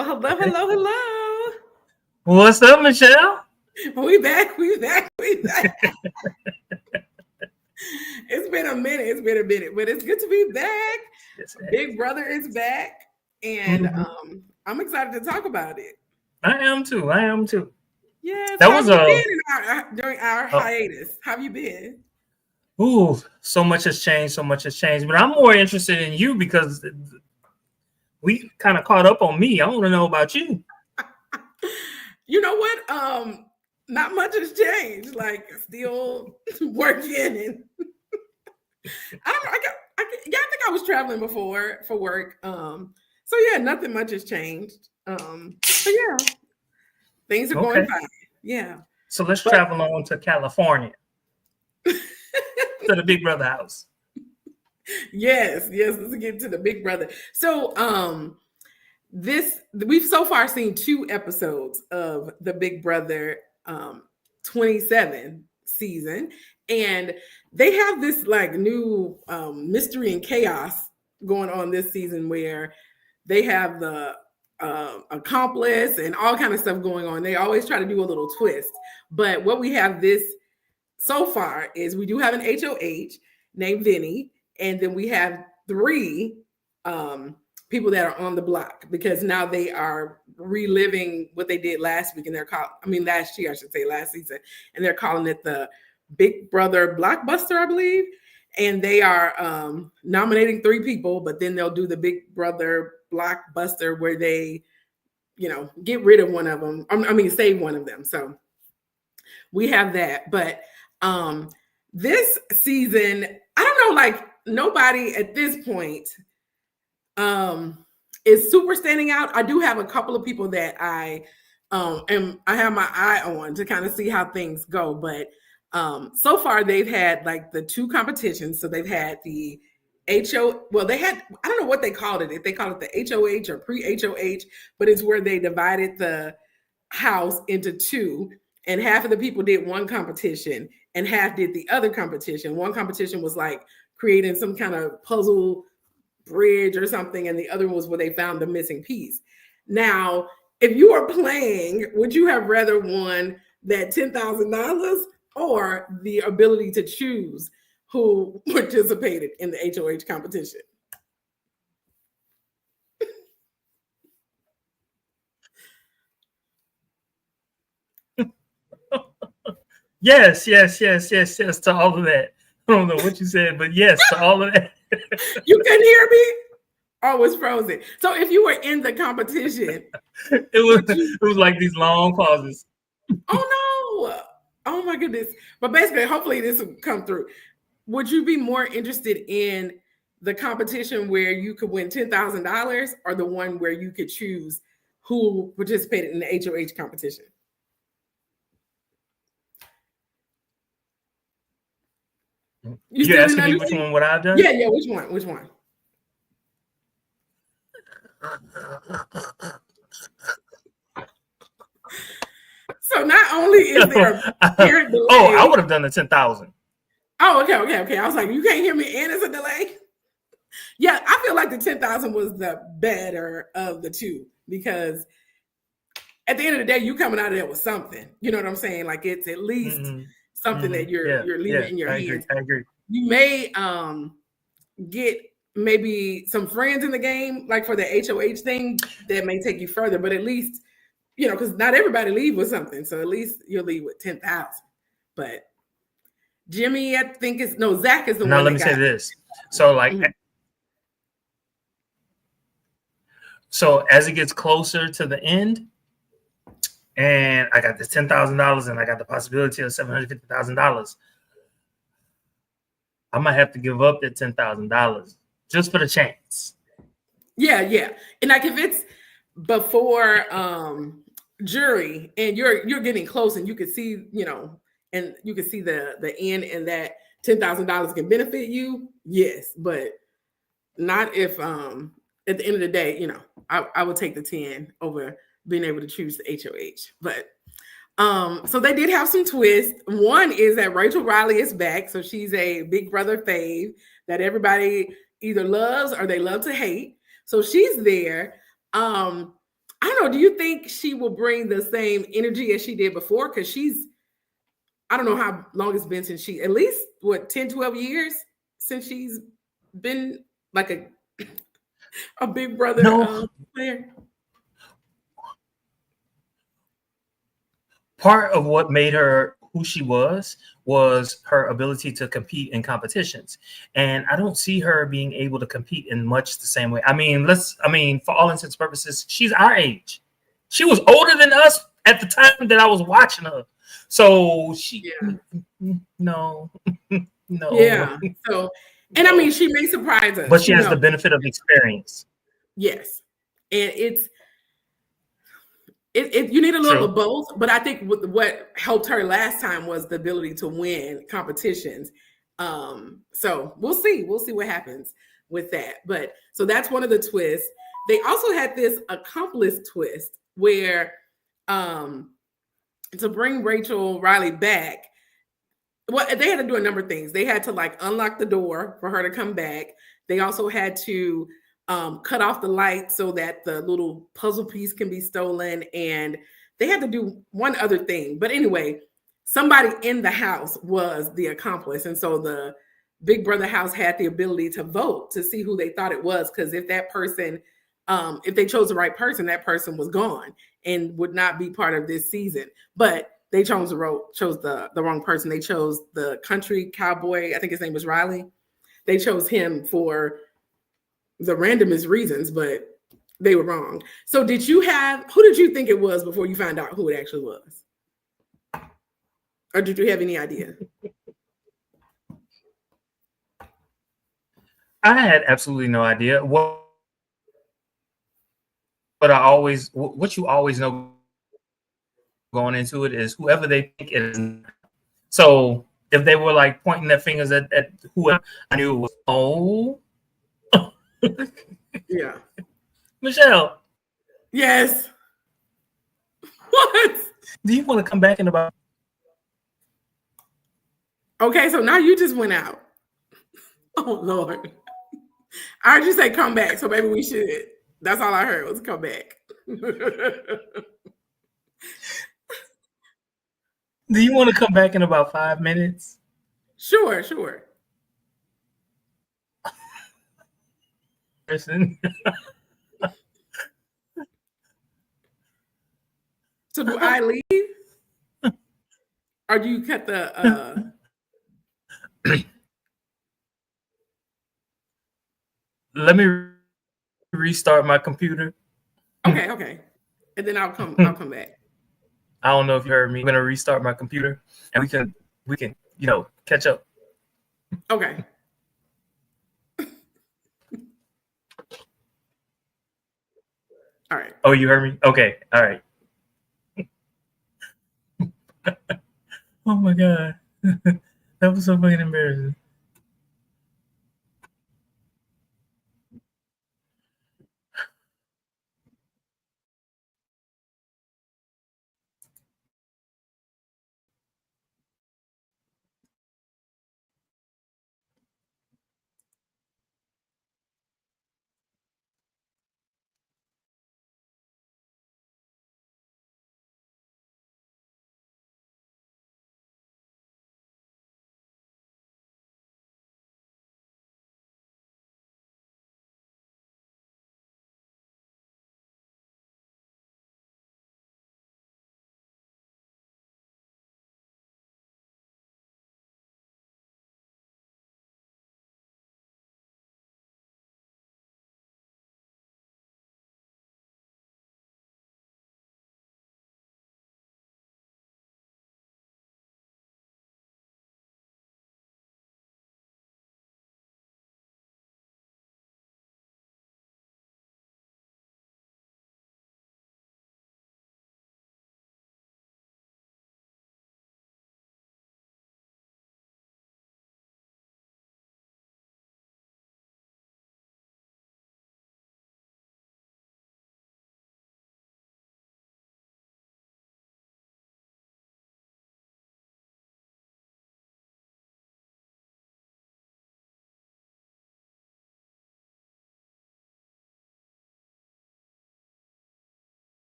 Well, hello. What's up, Michelle? We back. It's been a minute, but it's good to be back. Yes, Big Brother is back, and I'm excited to talk about it. I am too. Yes. That How have was you a been during our hiatus? How have you been? so much has changed. But I'm more interested in you because we kind of caught up on me. I want to know about you. You know what? Not much has changed. Like still working, and I don't know. I think I was traveling before for work. So yeah, nothing much has changed. But yeah, things are going Okay, fine. Yeah. so let's But travel on to California to the Big Brother house. yes, let's get to the Big Brother. So we've so far seen 2 episodes of the Big Brother 27 season, and they have this like new mystery and chaos going on this season where they have the accomplice and all kind of stuff going on. They always try to do a little twist, but what we have this so far is we do have an HOH named Vinny, and then we have 3 people that are on the block because now they are reliving what they did last week, and last year, I should say, last season, and they're calling it the Big Brother Blockbuster, I believe. And they are nominating 3 people, but then they'll do the Big Brother Blockbuster where they, get rid of one of them. Save one of them. So we have that. But this season, I don't know, like nobody at this point is super standing out. I do have a couple of people that I have my eye on to kind of see how things go. But so far they've had like the 2 competitions. So they've had the I don't know what they called it. If they call it the HOH or pre-HOH, but it's where they divided the house into 2, and half of the people did one competition and half did the other competition. One competition was like creating some kind of puzzle bridge or something, and the other was where they found the missing piece. Now, if you are playing, would you have rather won that $10,000 or the ability to choose who participated in the HOH competition? Yes to all of that. I don't know what you said, but yes to all of that. You couldn't hear me? Oh, it's frozen. So if you were in the competition, it was like these long pauses. Oh no! Oh my goodness! But basically, hopefully this will come through. Would you be more interested in the competition where you could win $10,000, or the one where you could choose who participated in the HOH competition? You're asking me which one would I have done? Yeah. Which one? So not only is there apparent delay. I would have done the 10,000. Oh, okay. I was like, you can't hear me, and it's a delay. Yeah, I feel like the 10,000 was the better of the 2 because at the end of the day, you coming out of there with something. You know what I'm saying? Like it's at least something that you're leaving in your hands. I agree. You may get maybe some friends in the game, like for the HOH thing, that may take you further. But at least, because not everybody leave with something. So at least you'll leave with 10,000. But Jimmy, I think Zach is the one. Now let me say this. So so as it gets closer to the end, and I got this $10,000 and I got the possibility of $750,000, I might have to give up that $10,000 just for the chance. Yeah. And like if it's before jury and you're getting close and you can see, and you can see the end, and that $10,000 can benefit you, yes, but not if at the end of the day, I would take the 10 over being able to choose the HOH. But so they did have some twists. One is that Rachel Riley is back, so she's a Big Brother fave that everybody either loves or they love to hate. So she's there. I don't know. Do you think she will bring the same energy as she did before? Because I don't know how long it's been since at least what, 10, 12 years since she's been like a Big Brother No, player. part of what made her who she was her ability to compete in competitions. And I don't see her being able to compete in much the same way. I mean, for all intents and purposes, she's our age. She was older than us at the time that I was watching her. So no, no. Yeah. So, and I mean, she may surprise us. But she has the benefit of experience. Yes. And you need a little of both, but I think what helped her last time was the ability to win competitions. So we'll see what happens with that. But so that's one of the twists. They also had this accomplice twist where to bring Rachel Riley back. Well, they had to do a number of things. They had to like unlock the door for her to come back. They also had to cut off the light so that the little puzzle piece can be stolen. And they had to do one other thing. But anyway, somebody in the house was the accomplice. And so the Big Brother house had the ability to vote to see who they thought it was. Because if that person, if they chose the right person, that person was gone and would not be part of this season. But they chose the wrong person. They chose the country cowboy. I think his name was Riley. They chose him for the randomest reasons, but they were wrong. So who did you think it was before you found out who it actually was? Or did you have any idea? I had absolutely no idea. What you always know going into it is whoever they think it is. So if they were like pointing their fingers at whoever, I knew it was Yeah. Michelle. Yes. What? Do you want to come back in about? Okay, so now you just went out. Oh Lord. I heard you say come back, so maybe we should. That's all I heard was come back. Do you want to come back in about 5 minutes? Sure. Listen. So do I leave? Or do you cut the Let me restart my computer. Okay. And then I'll come back. I don't know if you heard me. I'm gonna restart my computer and we can catch up. Okay. All right. Oh, you heard me? Okay. All right. Oh my God. That was so fucking embarrassing.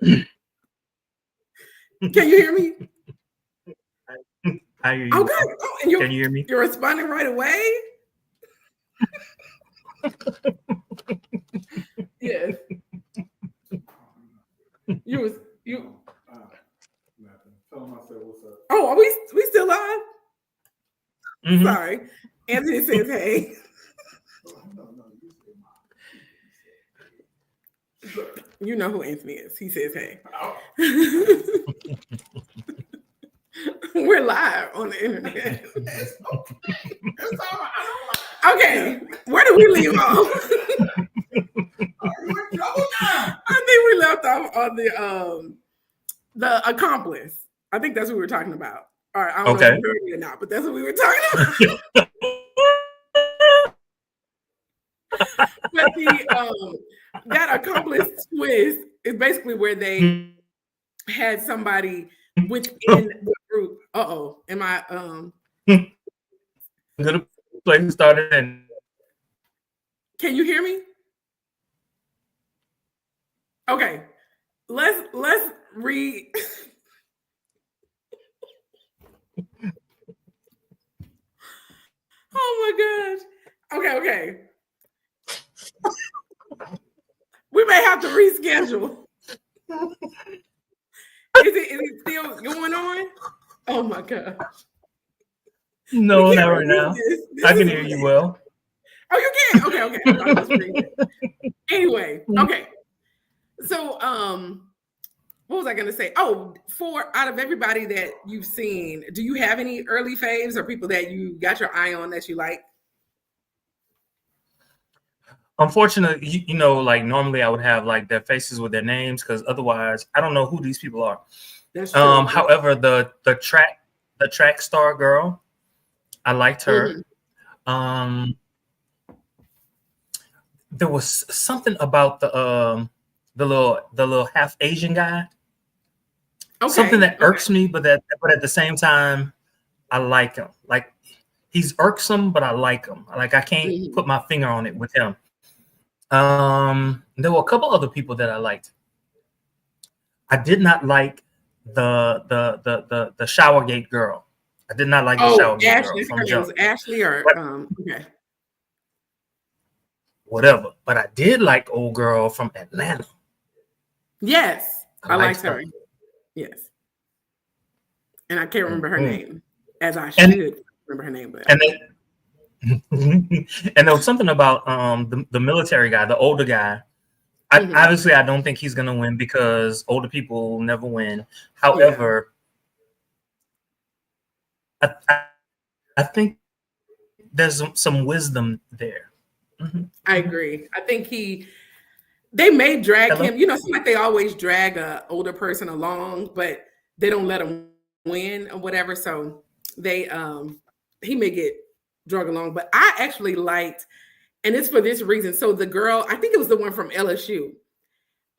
Can you hear me? I hear you. Okay. Oh, and Can you hear me? You're responding right away? Yes. You. Nothing. Tell him I said what's up. Oh, are we still live? Mhm. Sorry. Anthony says, hey. No, you say You know who Anthony is. He says, hey. oh. We're live on the internet. It's all right. I Okay. Where did we leave off? don't mind. Are you in trouble now? I think we left off on the accomplice. I think that's what we were talking about. All right, I don't know if you heard me or not, but that's what we were talking about. But that accomplice twist is basically where they had somebody within the group. Am I Good place started and can you hear me? Okay. Let's read. Oh my gosh. Okay. We may have to reschedule. Is it still going on? Oh my gosh. no, not right now. I can hear you well. Oh, you can? Okay. I thought it was pretty good. Anyway, okay. So what was I gonna say? Oh, out of everybody that you've seen, do you have any early faves or people that you got your eye on that you like? Unfortunately, you know, like normally I would have like their faces with their names because otherwise I don't know who these people are. That's true. However, the track star girl, I liked her. Mm-hmm. There was something about the little half Asian guy. Okay. Something that irks me, but at the same time, I like him. Like he's irksome, but I like him. Like I can't put my finger on it with him. There were a couple other people that I liked. I did not like the Showergate girl. I did not like the Showergate Ashley, girl from Jump. Was Ashley or okay. Whatever. But I did like old girl from Atlanta. Yes, I liked her. her. Yes, and I can't remember her name, as I should remember her name, but and there was something about the military guy, the older guy. Obviously, I don't think he's gonna win because older people never win. However, I think there's some wisdom there. I agree. I think they may drag him. You know, it's like they always drag a older person along, but they don't let him win or whatever. So he may get drug along. But I actually liked, and it's for this reason. So the girl, I think it was the one from LSU,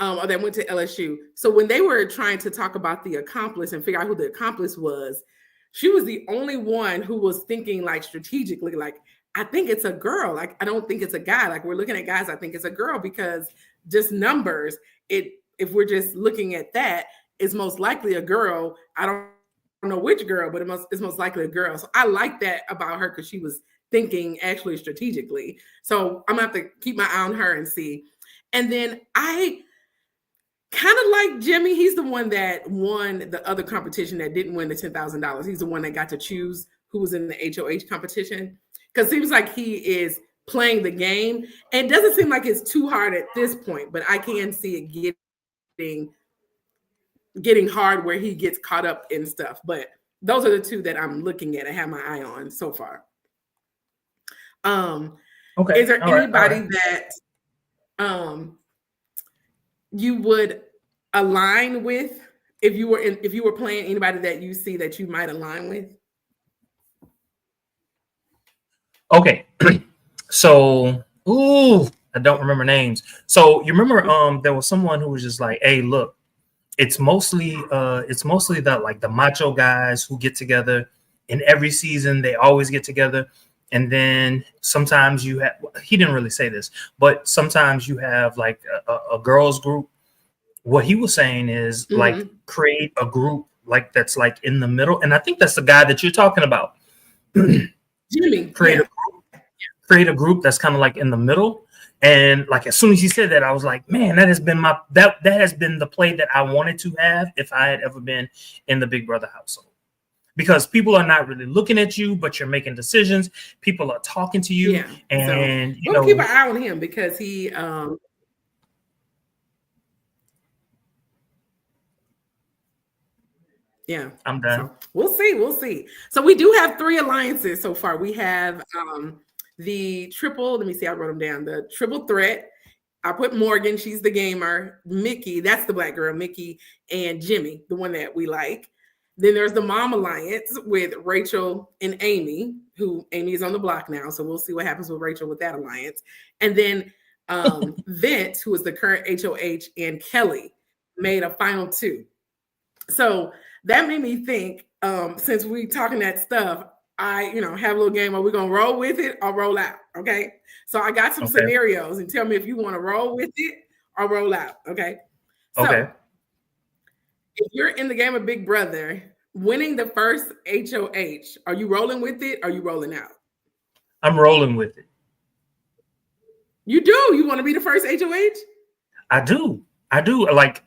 or that went to LSU. So when they were trying to talk about the accomplice and figure out who the accomplice was, she was the only one who was thinking like strategically, like, I think it's a girl. Like, I don't think it's a guy. Like, we're looking at guys, I think it's a girl because just numbers. If we're just looking at that, it's most likely a girl. I don't know which girl, but it's most likely a girl. So I like that about her because she was thinking actually strategically. So I'm gonna have to keep my eye on her and see. And then I kind of like Jimmy. He's the one that won the other competition that didn't win the $10,000. He's the one that got to choose who was in the HOH competition. Because it seems like he is playing the game. And it doesn't seem like it's too hard at this point, but I can see it getting hard where he gets caught up in stuff. But those are the two that I'm looking at and have my eye on so far. Okay. Is there anybody that you would align with if you were playing, anybody that you see that you might align with? Okay, so I don't remember names. So you remember there was someone who was just like, hey, look, it's mostly the macho guys who get together in every season. They always get together. And then sometimes you have, he didn't really say this, but sometimes you have like a girls group what he was saying is like Mhm. create a group like that's like in the middle, and I think that's the guy that you're talking about. Jimmy, create yeah. create a group that's kind of like in the middle. And like as soon as he said that, I was like, man, that has been that has been the play that I wanted to have if I had ever been in the Big Brother household. Because people are not really looking at you, but you're making decisions. People are talking to you, Yeah. and So you we'll keep know, an eye on him because he yeah. I'm done. So we'll see. We'll see. So we do have 3 alliances so far. We have the triple, let me see, I wrote them down. The triple threat. I put Morgan, she's the gamer. Mickey, that's the black girl, Mickey, and Jimmy, the one that we like. Then there's the mom alliance with Rachel and Amy, who Amy is on the block now. So we'll see what happens with Rachel with that alliance. And then Vince, who is the current HOH, and Kelly made a final 2. So that made me think, since we talking that stuff, I, have a little game. Are we gonna roll with it or roll out? Okay. So I got some Okay. scenarios and tell me if you want to roll with it or roll out. Okay. So Okay. if you're in the game of Big Brother, winning the first HOH, are you rolling with it or are you rolling out? I'm rolling with it. You do. You want to be the first HOH? I do. Like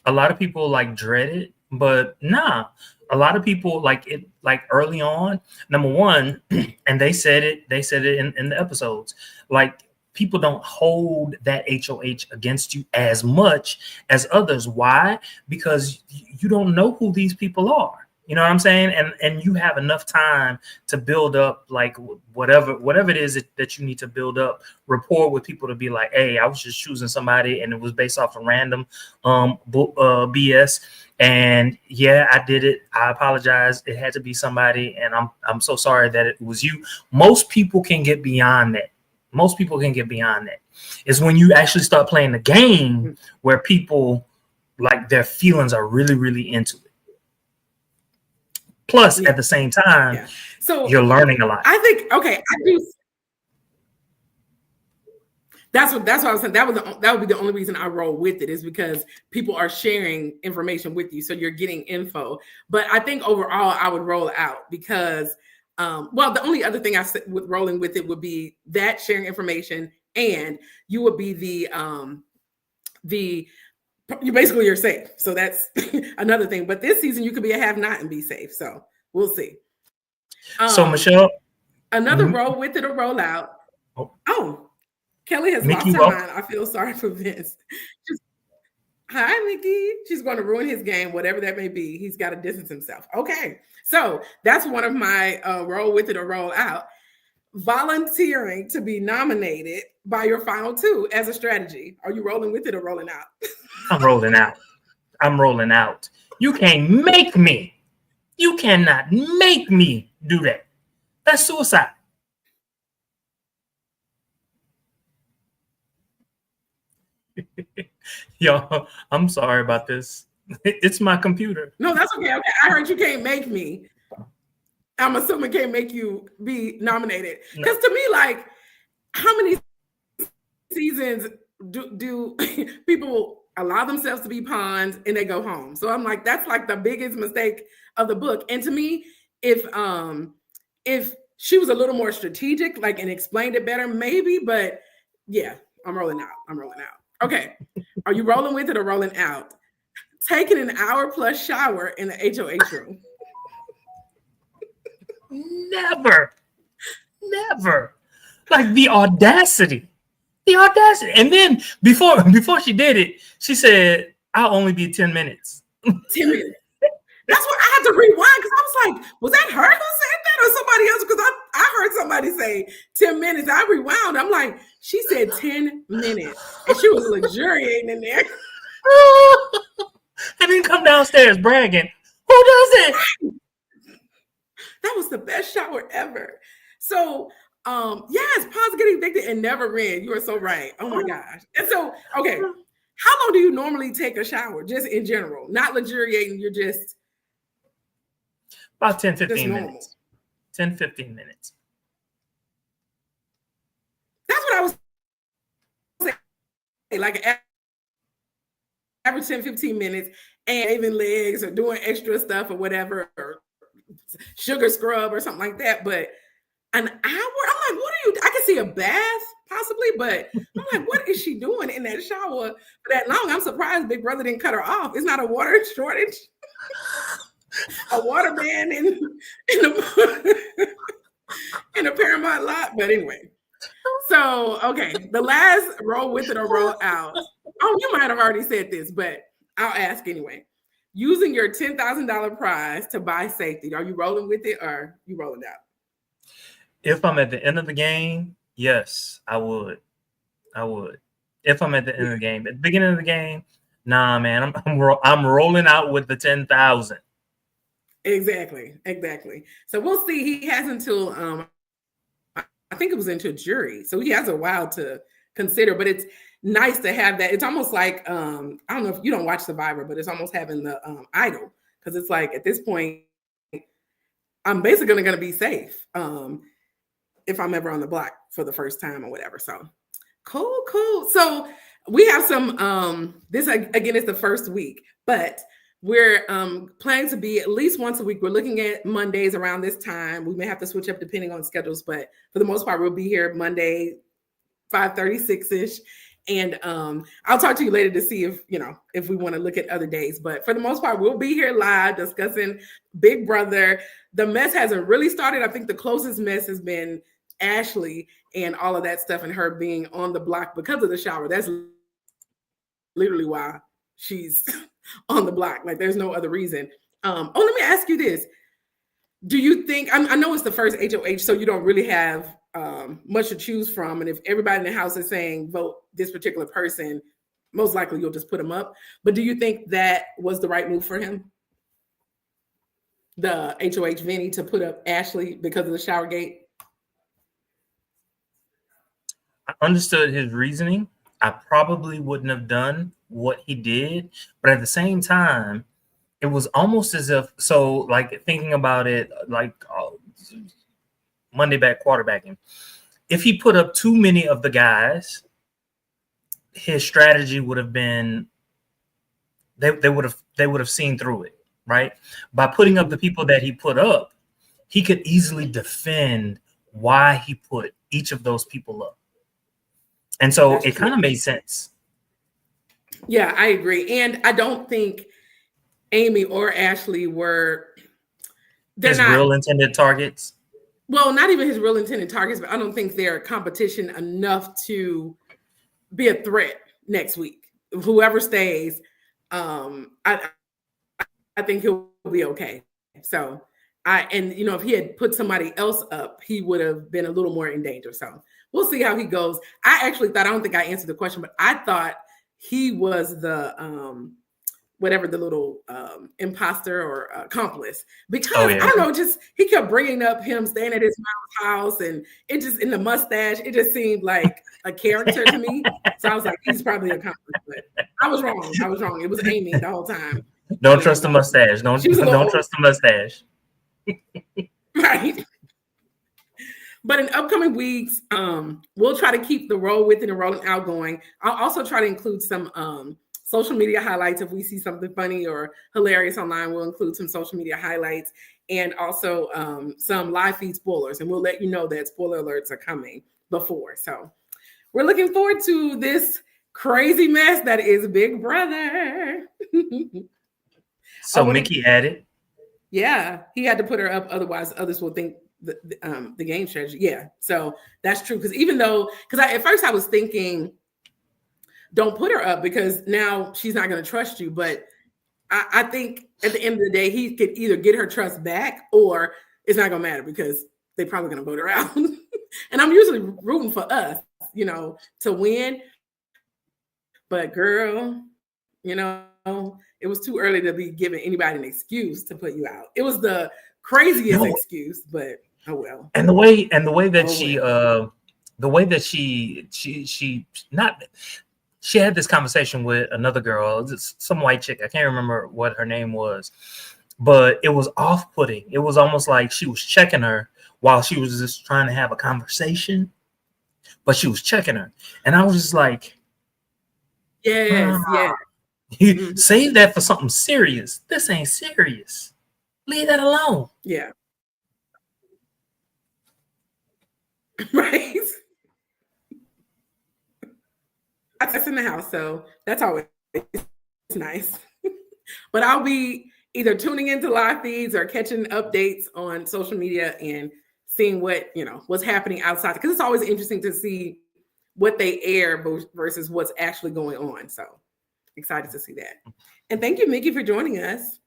a lot of people like dread it, but nah. A lot of people like it, like early on. Number one, and they said it in the episodes. Like people don't hold that HOH against you as much as others. Why? Because you don't know who these people are. You know what I'm saying? And you have enough time to build up like whatever it is that you need to build up rapport with people to be like, hey, I was just choosing somebody and it was based off of random BS. And yeah, I did it. I apologize. It had to be somebody, and I'm so sorry that it was you. Most people can get beyond that. It's when you actually start playing the game where people like their feelings are really, really into it. Plus, at the same time, so you're learning a lot. I think I do. That's what I was saying. That would be the only reason I roll with it, is because people are sharing information with you, so you're getting info. But I think overall, I would roll out because, the only other thing I said with rolling with it would be that sharing information, and you would be you're safe. So that's another thing. But this season, you could be a have-not and be safe. So we'll see. So Michelle, another roll with it or roll out. Oh. Kelly has Mickey, lost her mind. I feel sorry for Vince. Hi, Mickey. She's going to ruin his game, whatever that may be. He's got to distance himself. Okay. So that's one of my roll with it or roll out. Volunteering to be nominated by your final 2 as a strategy. Are you rolling with it or rolling out? I'm rolling out. You can't make me. You cannot make me do that. That's suicide. Yo, I'm sorry about this. It's my computer. No, that's okay. Okay, I heard you can't make me. I'm assuming can't make you be nominated. Because to me, like, how many seasons do people allow themselves to be pawns and they go home? So I'm like, that's like the biggest mistake of the book. And to me, if she was a little more strategic, like, and explained it better, maybe. But yeah, I'm rolling out. Okay. Are you rolling with it or rolling out? Taking an hour plus shower in the HOH room. Never. Like the audacity. And then before she did it, she said, I'll only be 10 minutes. 10 minutes. That's what I had to rewind, because I was like, was that her who said that or somebody else? Because I heard somebody say 10 minutes. I rewound. I'm like, she said 10 minutes. And she was luxuriating in there. And then come downstairs bragging. Who does it? That was the best shower ever. So, yes, pawns getting evicted and never ran. You are so right. Oh my gosh. And so, okay, how long do you normally take a shower, just in general? Not luxuriating, you're just... About 10, 15 minutes. 10, 15 minutes. That's what I was saying. Like, average 10, 15 minutes and shaving legs or doing extra stuff or whatever, or sugar scrub or something like that. But an hour, I'm like, what are you? I can see a bath possibly, but I'm like, what is she doing in that shower for that long? I'm surprised Big Brother didn't cut her off. It's not a water shortage. A water ban in the Paramount lot. But anyway, so okay, the last roll with it or roll out. Oh, you might have already said this, but I'll ask anyway. Using your $10,000 prize to buy safety, are you rolling with it or you rolling out? If I'm at the end of the game, yes, I would. If I'm at the end of the game, at the beginning of the game, nah, man, I'm rolling out with the 10,000. Exactly. So we'll see. He has until I think it was into jury, so he has a while to consider. But it's nice to have that. It's almost like I don't know if you don't watch Survivor, but it's almost having the Idol, because it's like at this point, I'm basically going to be safe if I'm ever on the block for the first time or whatever. So cool. So we have some. This again is the first week, but we're planning to be at least once a week. We're looking at Mondays around this time. We may have to switch up depending on schedules, but for the most part, we'll be here Monday, 5:36-ish. And I'll talk to you later to see if we want to look at other days. But for the most part, we'll be here live discussing Big Brother. The mess hasn't really started. I think the closest mess has been Ashley and all of that stuff, and her being on the block because of the shower. That's literally why she's on the block. Like, there's no other reason. Let me ask you this. Do you think, I know it's the first HOH, so you don't really have much to choose from. And if everybody in the house is saying vote this particular person, most likely you'll just put him up. But do you think that was the right move for him? The HOH Vinny to put up Ashley because of the shower gate? I understood his reasoning. I probably wouldn't have done what he did, but at the same time, it was almost as if, so like thinking about it, like Monday back quarterbacking, if he put up too many of the guys, his strategy would have been, they would have seen through it, right? By putting up the people that he put up, he could easily defend why he put each of those people up. And so it kind of made sense. Yeah, I agree. And I don't think Amy or Ashley were his real intended targets. Well, not even his real intended targets, but I don't think they're competition enough to be a threat next week. Whoever stays, I think he'll be okay. So if he had put somebody else up, he would have been a little more in danger. So we'll see how he goes. I don't think I answered the question, but I thought he was the whatever the little imposter or accomplice, because I don't know, just he kept bringing up him staying at his mom's house, and it just, in the mustache, it just seemed like a character to me. So I was like, he's probably an accomplice, but I was wrong. It was Amy the whole time. Don't trust the mustache. Don't trust the mustache. Right. But in upcoming weeks, we'll try to keep the roll with it and rolling out going. I'll also try to include some social media highlights. If we see something funny or hilarious online, we'll include some social media highlights, and also some live feed spoilers. And we'll let you know that spoiler alerts are coming before. So we're looking forward to this crazy mess that is Big Brother. So Mickey added. Yeah, he had to put her up. Otherwise, others will think the game strategy. Yeah, so that's true. Because at first I was thinking, don't put her up because now she's not going to trust you. But I think at the end of the day, he could either get her trust back or it's not going to matter because they're probably going to vote her out. And I'm usually rooting for us, to win. But girl, it was too early to be giving anybody an excuse to put you out. It was the craziest excuse, but oh well. And the way that she had this conversation with another girl, some white chick. I can't remember what her name was, but it was off-putting. It was almost like she was checking her while she was just trying to have a conversation, but she was checking her. And I was just like, yes. Mhm. Save that for something serious. This ain't serious. Leave that alone. Yeah. Right. That's in the house, so that's always nice. But I'll be either tuning into live feeds or catching updates on social media and seeing what's happening outside, because it's always interesting to see what they air versus what's actually going on. So excited to see that. And thank you, Mickey, for joining us.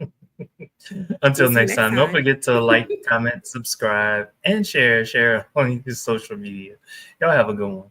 Until We'll see you next time, don't time. forget to like, comment, subscribe, and share on your social media. Y'all have a good one.